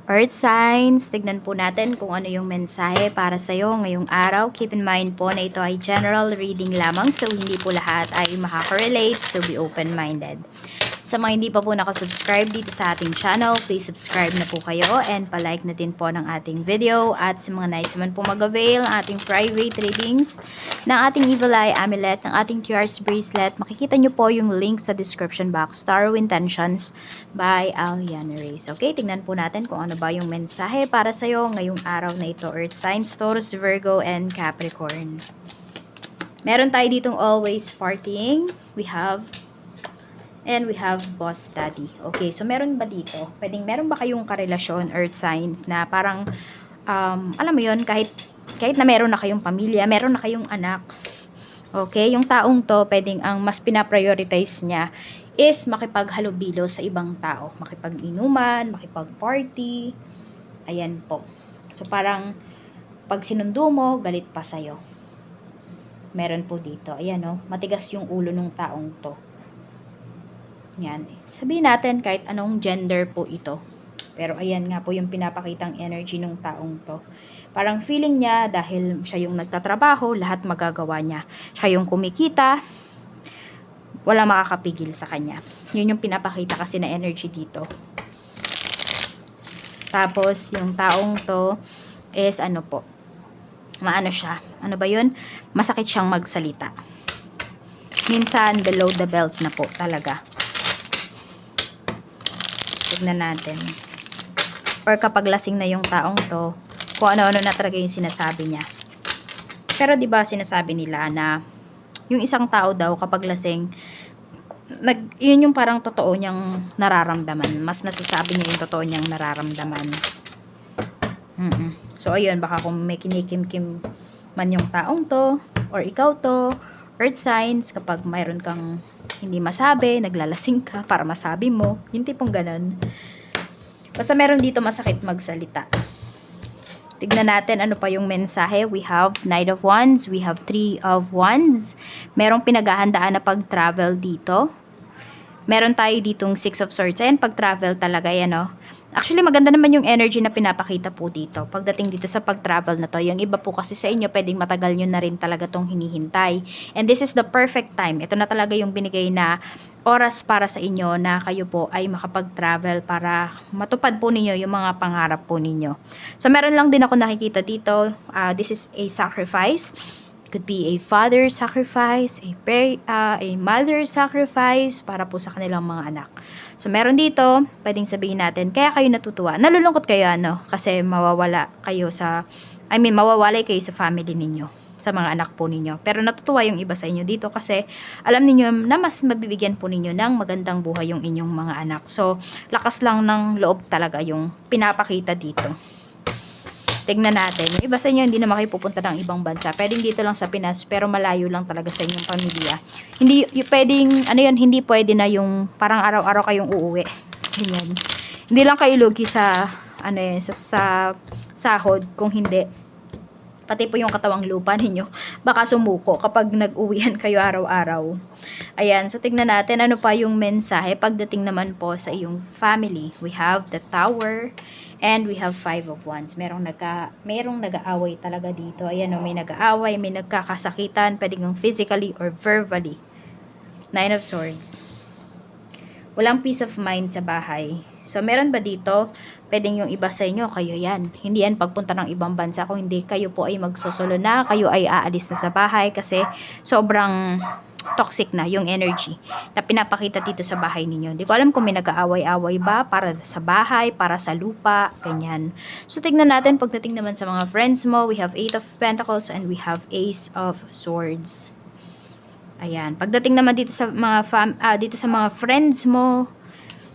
Earth signs, tignan po natin kung ano yung mensahe para sa'yo ngayong araw. Keep in mind po na ito ay general reading lamang, so hindi po lahat ay makaka-relate, so be open-minded. Sa mga hindi pa po nakasubscribe dito sa ating channel, please subscribe na po kayo and palike na din po ng ating video. At sa mga nice man po mag-avail ng ating private readings, ng ating Evil Eye Amulet, ng ating QR's Bracelet, makikita nyo po yung link sa description box, Tarot Intentions by Aliana Reyes. Okay, tingnan po natin kung ano ba yung mensahe para sa'yo ngayong araw na ito, Earth Signs, Taurus, Virgo, and Capricorn. Meron tayo ditong always partying. We have boss daddy. Okay, so meron ba dito? Meron ba kayong karelasyon, earth signs, na parang, alam mo yun, kahit na meron na kayong pamilya, meron na kayong anak. Okay, yung taong to, pwedeng ang mas pinaprioritize niya is makipaghalubilo sa ibang tao. Makipag-inuman, makipag-party. Ayan po. So parang, pag sinundo mo, galit pa sa'yo. Meron po dito. Ayan o, matigas yung ulo ng taong to. Yan. Sabihin natin kahit anong gender po ito. Pero ayan nga po yung pinapakitang energy ng taong to. Parang feeling niya dahil siya yung nagtatrabaho, lahat magagawa niya. Siya yung kumikita, wala makakapigil sa kanya. Yun yung pinapakita kasi na energy dito. Tapos yung taong to is ano po, maano siya. Ano ba yun? Masakit siyang magsalita. Minsan below the belt na po talaga. Tignan natin. Or kapag lasing na yung taong to, kung ano-ano na talaga yung sinasabi niya. Pero 'di ba sinasabi nila na yung isang tao daw kapag lasing, yun yung parang totoo niyang nararamdaman. Mas nasasabi niya yung totoo niyang nararamdaman. So ayun, baka kung may kinikim-kim man yung taong to, or ikaw to, earth signs, kapag mayroon kang hindi masabi, naglalasing ka para masabi mo, yung tipong ganun. Basta meron dito masakit magsalita. Tignan natin ano pa yung mensahe. We have Knight of Wands, we have Three of Wands. Merong pinaghahandaan na pag-travel dito. Meron tayo ditong Six of Swords. Ayan, pag-travel talaga yan, no? Actually, maganda naman yung energy na pinapakita po dito. Pagdating dito sa pag-travel na to, yung iba po kasi sa inyo, pwedeng matagal nyo na rin talaga tong hinihintay. And this is the perfect time. Ito na talaga yung binigay na oras para sa inyo na kayo po ay makapag-travel para matupad po ninyo yung mga pangarap po ninyo. So, meron lang din ako nakikita dito. This is a sacrifice. Could be a father sacrifice, a mother sacrifice para po sa kanilang mga anak. So, meron dito, pwedeng sabihin natin, kaya kayo natutuwa. Nalulungkot kayo, ano? Kasi mawawalay kayo sa family ninyo, sa mga anak po ninyo. Pero natutuwa yung iba sa inyo dito kasi alam niyo na mas mabibigyan po ninyo ng magandang buhay yung inyong mga anak. So, lakas lang ng loob talaga yung pinapakita dito. Tignan natin. Yung iba sa inyo hindi na makipupunta ng ibang bansa. Pwedeng dito lang sa Pinas, pero malayo lang talaga sa inyong pamilya. Hindi yung pwedeng, hindi pwede na yung parang araw-araw kayong uuwi. Ganyan. Hindi lang kayo lugi sa, sa sahod, kung hindi. Pati po yung katawang lupa ninyo, baka sumuko kapag nag-uwian kayo araw-araw. Ayan, so tignan natin ano pa yung mensahe pagdating naman po sa iyong family. We have the Tower and we have Five of Wands. Merong nag-aaway talaga dito. Ayan, may nag-aaway, may nagkakasakitan, pwedeng physically or verbally. Nine of Swords. Walang peace of mind sa bahay. So, meron ba dito? Pwedeng yung iba sa inyo, kayo yan. Hindi yan pagpunta ng ibang bansa. Kung hindi, kayo po ay magsosolo na. Kayo ay aalis na sa bahay kasi sobrang toxic na yung energy na pinapakita dito sa bahay ninyo. Hindi ko alam kung may nag-aaway-away ba para sa bahay, para sa lupa, ganyan. So, tignan natin pagdating naman sa mga friends mo. We have Eight of Pentacles and we have Ace of Swords. Ayan. Pagdating naman dito sa mga friends mo,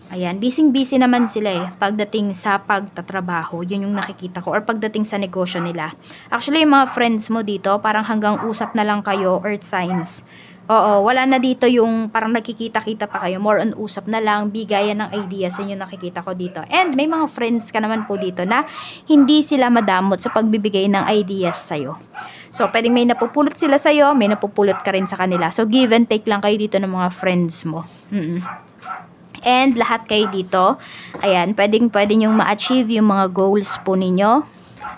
ayan, busy naman sila eh. Pagdating sa pagtatrabaho, yun yung nakikita ko. Or pagdating sa negosyo nila. Actually, yung mga friends mo dito, parang hanggang usap na lang kayo, earth signs. Oo, wala na dito yung parang nakikita-kita pa kayo. More on usap na lang, bigayan ng ideas, yun yung nakikita ko dito. And may mga friends ka naman po dito na hindi sila madamot sa pagbibigay ng ideas sa'yo. So, pwedeng may napupulot sila sa'yo, may napupulot ka rin sa kanila. So, give and take lang kayo dito ng mga friends mo. And lahat kayo dito, ayan, pwede nyong ma-achieve yung mga goals po ninyo.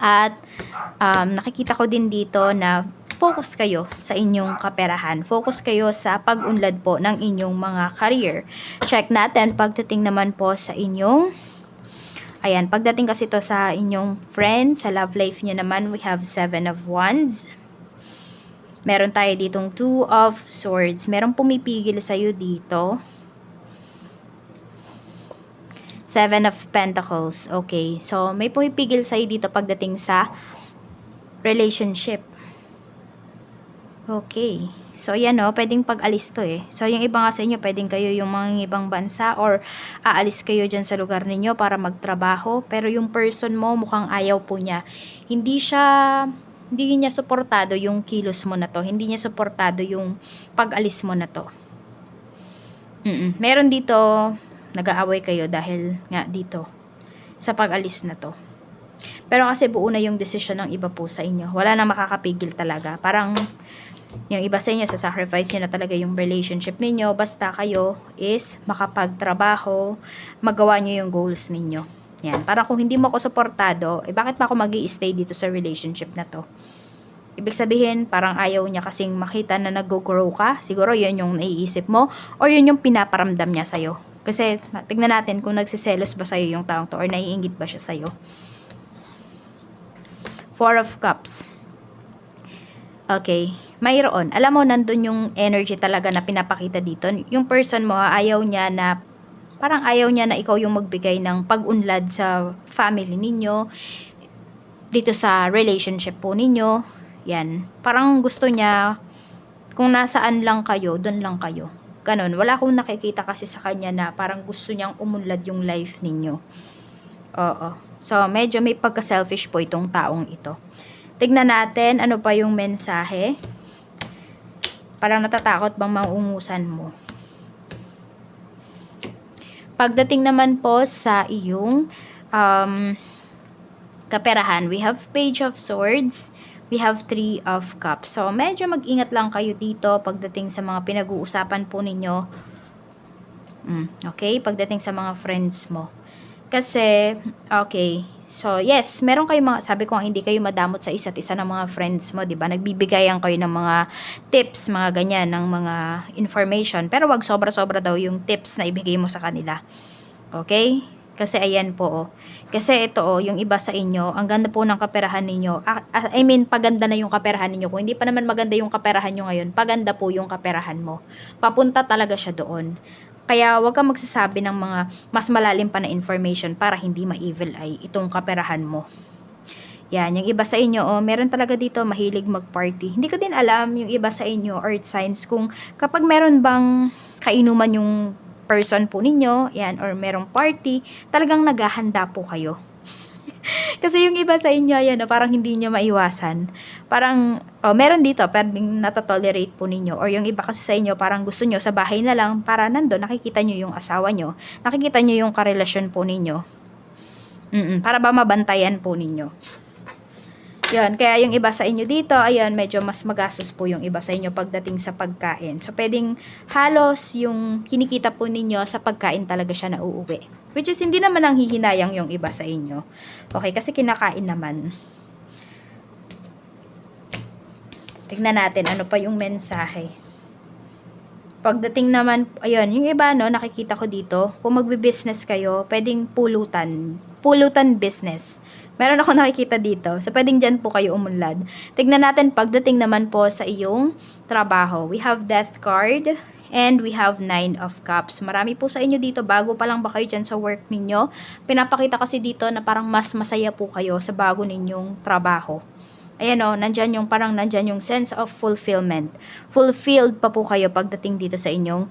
At nakikita ko din dito na focus kayo sa inyong kaperahan. Focus kayo sa pag-unlad po ng inyong mga career. Check natin pagdating naman po sa inyong, ayan, pagdating kasi to sa inyong friends, sa love life nyo naman, we have 7 of Wands. Meron tayo ditong 2 of Swords. Merong pumipigil sa'yo dito. 7 of Pentacles. Okay. So, may pumipigil sa'yo dito pagdating sa relationship. Okay. So, yan o. Pwedeng pag-alis to eh. So, yung iba nga sa inyo, pwedeng kayo yung mga ibang bansa or aalis kayo dyan sa lugar ninyo para magtrabaho. Pero yung person mo, mukhang ayaw po niya. Hindi niya suportado yung kilos mo na to. Hindi niya suportado yung pag-alis mo na to. Meron dito, nag-aaway kayo dahil nga dito sa pag-alis na to. Pero kasi buo na yung desisyon ng iba po sa inyo. Wala nang makakapigil talaga. Parang yung iba sa inyo, sasacrifice nyo na talaga yung relationship ninyo. Basta kayo is makapagtrabaho, magawa nyo yung goals ninyo. Yan. Parang kung hindi mo ako suportado, bakit pa ako mag-i-stay dito sa relationship na to? Ibig sabihin, parang ayaw niya kasing makita na nag-grow ka. Siguro yun yung naiisip mo. O yun yung pinaparamdam niya sa'yo. Kasi, tignan natin kung nagsiselos ba sa'yo yung taong to or naiingit ba siya sa'yo. 4 of Cups. Okay. Mayroon. Alam mo, nandun yung energy talaga na pinapakita dito. Yung person mo, ayaw niya na ikaw yung magbigay ng pag-unlad sa family ninyo, dito sa relationship po ninyo. Yan. Parang gusto niya, kung nasaan lang kayo, doon lang kayo. Ganon. Wala akong nakikita kasi sa kanya na parang gusto niyang umunlad yung life ninyo. Oo. So, medyo may pagka-selfish po itong taong ito. Tignan natin, ano pa yung mensahe. Parang natatakot bang maungusan mo? Pagdating naman po sa iyong kaperahan, we have Page of Swords, we have 3 of Cups. So, medyo mag-ingat lang kayo dito pagdating sa mga pinag-uusapan po ninyo. Okay? Pagdating sa mga friends mo. Kasi, okay. So, yes, meron kayo mga, sabi ko hindi kayo madamot sa isa't isa ng mga friends mo, 'di ba? Nagbibigayan kayo ng mga tips, mga ganyan, ng mga information. Pero wag sobra-sobra daw yung tips na ibigay mo sa kanila. Okay? Kasi ayan po, oh. Kasi ito, oh, yung iba sa inyo, ang ganda po ng kaperahan ninyo. I mean, paganda na yung kaperahan ninyo. Kung hindi pa naman maganda yung kaperahan nyo ngayon, paganda po yung kaperahan mo. Papunta talaga siya doon. Kaya wag kang magsasabi ng mga mas malalim pa na information para hindi ma-evil eye itong kaperahan mo. Yan, yung iba sa inyo, oh, meron talaga dito mahilig mag-party. Hindi ko din alam yung iba sa inyo, earth signs, kung kapag meron bang kainuman yung person po ninyo, yan, or merong party, talagang naghahanda po kayo. Kasi yung iba sa inyo, yan, parang hindi nyo maiwasan. Parang, meron dito, pwedeng natatolerate po ninyo. Or yung iba kasi sa inyo, parang gusto nyo sa bahay na lang, para nando, nakikita nyo yung asawa nyo. Nakikita nyo yung karelasyon po ninyo. Para ba mabantayan po ninyo. Yan, kaya yung iba sa inyo dito, ayan, medyo mas magastos po yung iba sa inyo pagdating sa pagkain. So, pwedeng halos yung kinikita po ninyo sa pagkain talaga siya na uuwi. Which is, hindi naman ang hihinayang yung iba sa inyo. Okay, kasi kinakain naman. Tignan natin, ano pa yung mensahe. Pagdating naman, ayun, yung iba, no, nakikita ko dito, kung magbe-business kayo, pwedeng pulutan business. Meron ako nakikita dito. So, pwedeng dyan po kayo umunlad. Tignan natin pagdating naman po sa iyong trabaho. We have Death card and we have 9 of Cups. Marami po sa inyo dito, bago pa lang ba kayo dyan sa work ninyo? Pinapakita kasi dito na parang mas masaya po kayo sa bago ninyong trabaho. Ayan o, nandyan yung sense of fulfillment. Fulfilled pa po kayo pagdating dito sa inyong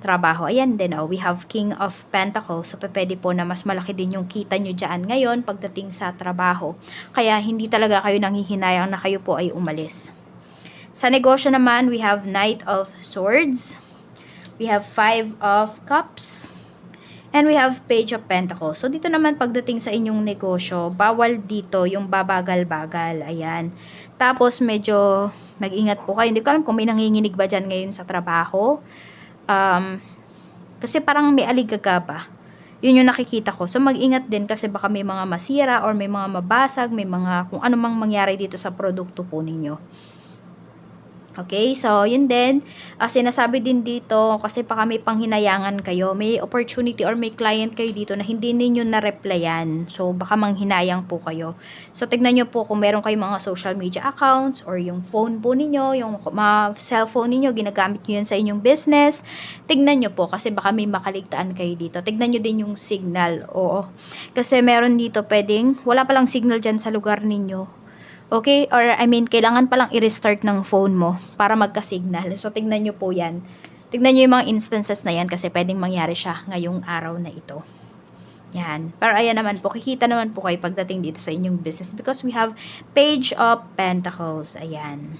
trabaho. Ayan din, we have King of Pentacles. So, pwede po na mas malaki din yung kita nyo dyan ngayon pagdating sa trabaho. Kaya, hindi talaga kayo nanghihinayang na kayo po ay umalis. Sa negosyo naman, we have Knight of Swords. We have 5 of Cups. And we have Page of Pentacles. So, dito naman pagdating sa inyong negosyo, bawal dito yung babagal-bagal. Ayan. Tapos, medyo mag-ingat po kayo. Hindi ko alam kung may nanginginig ba dyan ngayon sa trabaho. Kasi parang may aligaga ba. Yun yung nakikita ko. So, mag-ingat din kasi baka may mga masira or may mga mabasag, may mga kung ano mang mangyari dito sa produkto po ninyo. Okay, so yun din, sinasabi din dito kasi baka may panghinayangan kayo, may opportunity or may client kayo dito na hindi ninyo na-replyan. So baka manghinayang po kayo. So tignan nyo po kung meron kayong mga social media accounts or yung phone po ninyo, yung mga cellphone ninyo, ginagamit nyo yan sa inyong business. Tignan nyo po kasi baka may makaligtaan kayo dito. Tignan nyo din yung signal. Oo. Kasi meron dito pwedeng, wala palang signal dyan sa lugar ninyo. Okay? Or I mean, kailangan palang i-restart ng phone mo para magka-signal. So, tignan nyo po yan. Tignan nyo yung mga instances na yan kasi pwedeng mangyari siya ngayong araw na ito. Yan. Pero ayan naman po, kikita naman po kayo pagdating dito sa inyong business because we have Page of Pentacles. Ayan.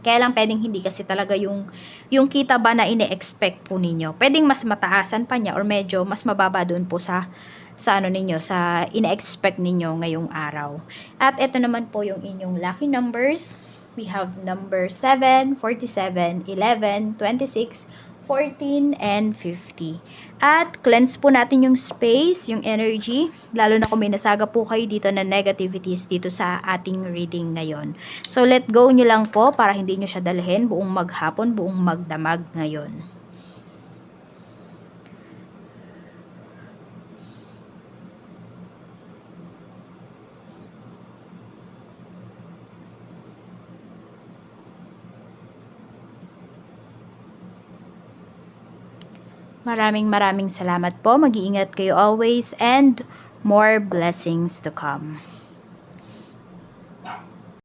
Kaya lang pwedeng hindi kasi talaga yung kita ba na ine-expect po ninyo. Pwedeng mas mataasan pa niya or medyo mas mababa doon po sa ano ninyo, sa ina-expect ninyo ngayong araw. At ito naman po yung inyong lucky numbers. We have number 7, 47, 11, 26, 14, and 50. At cleanse po natin yung space, yung energy, lalo na kung may nasaga po kayo dito na negativities dito sa ating reading ngayon. So let go nyo lang po para hindi nyo siya dalhin buong maghapon, buong magdamag ngayon. Maraming salamat po. Mag-iingat kayo always and more blessings to come.